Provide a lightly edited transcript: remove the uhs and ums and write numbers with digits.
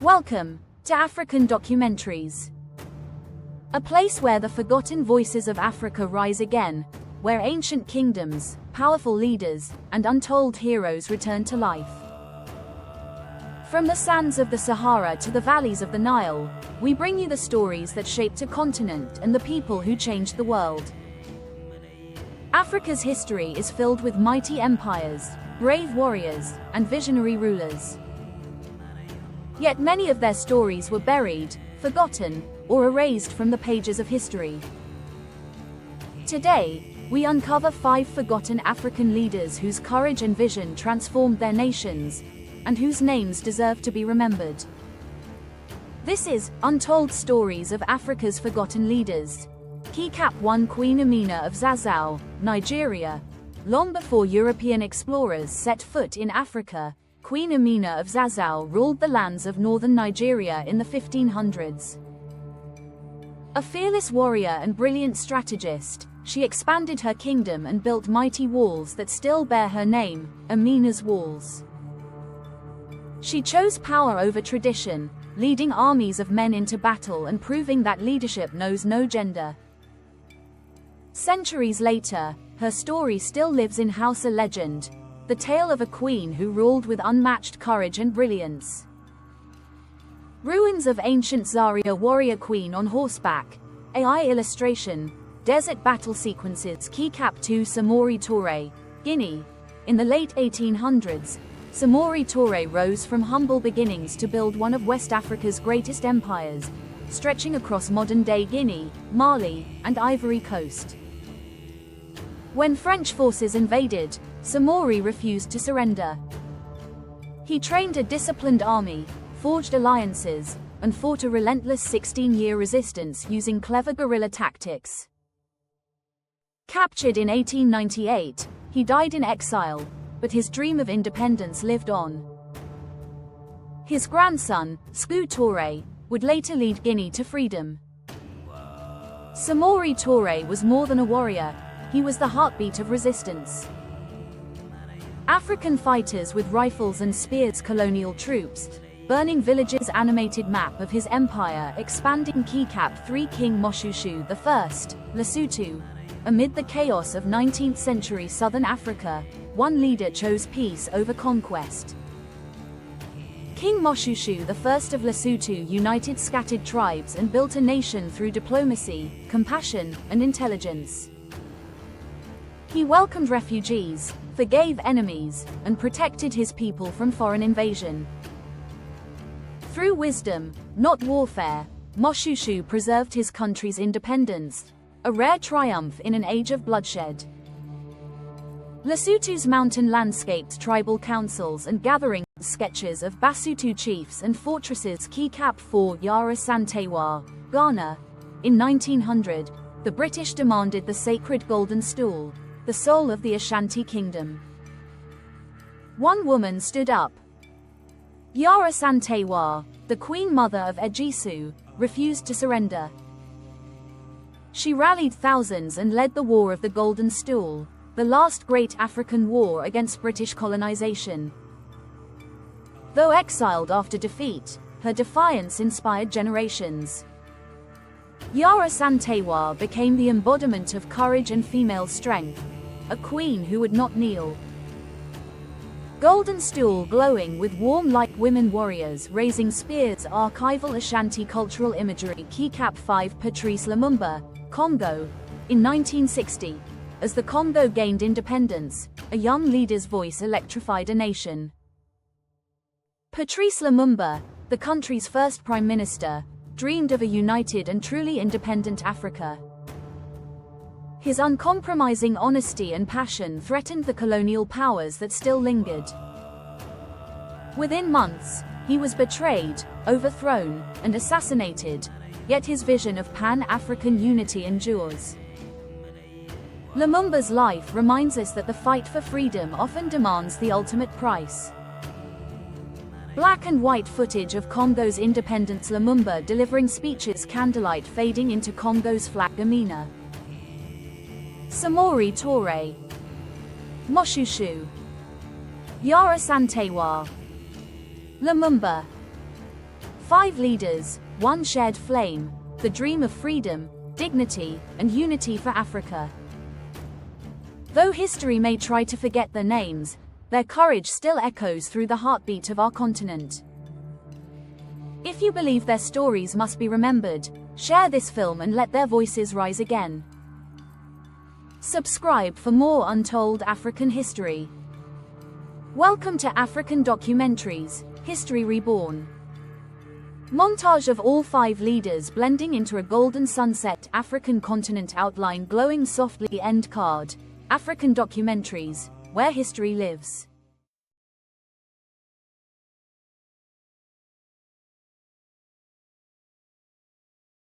Welcome to African Documentaries, a place where the forgotten voices of Africa rise again, where ancient kingdoms, powerful leaders, and untold heroes return to life. From the sands of the Sahara to the valleys of the Nile, we bring you the stories that shaped a continent and the people who changed the world. Africa's history is filled with mighty empires, brave warriors, and visionary rulers. Yet many of their stories were buried, forgotten, or erased from the pages of history. Today, we uncover 5 forgotten African leaders whose courage and vision transformed their nations, and whose names deserve to be remembered. This is Untold Stories of Africa's Forgotten Leaders. Keycap 1. Queen Amina of Zazzau, Nigeria. Long before European explorers set foot in Africa, Queen Amina of Zazzau ruled the lands of northern Nigeria in the 1500s. A fearless warrior and brilliant strategist, she expanded her kingdom and built mighty walls that still bear her name, Amina's Walls. She chose power over tradition, leading armies of men into battle and proving that leadership knows no gender. Centuries later, her story still lives in Hausa legend, the tale of a queen who ruled with unmatched courage and brilliance. Ruins of ancient Zaria warrior queen on horseback. AI illustration. Desert battle sequences. Keycap 2. Samori Touré, Guinea. In the late 1800s, Samori Touré rose from humble beginnings to build one of West Africa's greatest empires, stretching across modern-day Guinea, Mali, and Ivory Coast. When French forces invaded, Samori refused to surrender. He trained a disciplined army, forged alliances, and fought a relentless 16-year resistance using clever guerrilla tactics. Captured in 1898, he died in exile, but his dream of independence lived on. His grandson, Sékou Touré, would later lead Guinea to freedom. Samori Touré was more than a warrior, he was the heartbeat of resistance. African fighters with rifles and spears, colonial troops, burning villages. Animated map of his empire expanding. Keycap 3. King Moshoeshoe I, Lesotho. Amid the chaos of 19th century southern Africa, one leader chose peace over conquest. King Moshoeshoe I of Lesotho united scattered tribes and built a nation through diplomacy, compassion, and intelligence. He welcomed refugees, forgave enemies, and protected his people from foreign invasion. Through wisdom, not warfare, Moshoeshoe preserved his country's independence, a rare triumph in an age of bloodshed. Lesotho's mountain landscapes, tribal councils and gathering sketches of Basotho chiefs and fortresses. Keycap 4. Yara Santewa, Ghana. In 1900, the British demanded the sacred Golden Stool, the soul of the Ashanti kingdom. One woman stood up. Yara Santewa, the queen mother of Ejisu, refused to surrender. She rallied thousands and led the War of the Golden Stool, the last great African war against British colonization. Though exiled after defeat, her defiance inspired generations. Yara Santewa became the embodiment of courage and female strength, a queen who would not kneel. Golden Stool glowing with warm like women warriors raising spears. Archival Ashanti cultural imagery. Keycap 5. Patrice Lumumba, Congo. In 1960, as the Congo gained independence, a young leader's voice electrified a nation. Patrice Lumumba, the country's first prime minister, dreamed of a united and truly independent Africa. His uncompromising honesty and passion threatened the colonial powers that still lingered. Within months, he was betrayed, overthrown, and assassinated, yet his vision of Pan-African unity endures. Lumumba's life reminds us that the fight for freedom often demands the ultimate price. Black and white footage of Congo's independence. Lumumba delivering speeches. Candlelight fading into Congo's flag. Amina. Samori Touré. Moshoeshoe. Yara Santewa. Lumumba. 5 leaders, one shared flame, the dream of freedom, dignity, and unity for Africa. Though history may try to forget their names, their courage still echoes through the heartbeat of our continent. If you believe their stories must be remembered, share this film and let their voices rise again. Subscribe for more untold African history. Welcome to African Documentaries, History Reborn. Montage of all 5 leaders blending into a golden sunset. African continent outline glowing softly. End card. African Documentaries, where history lives.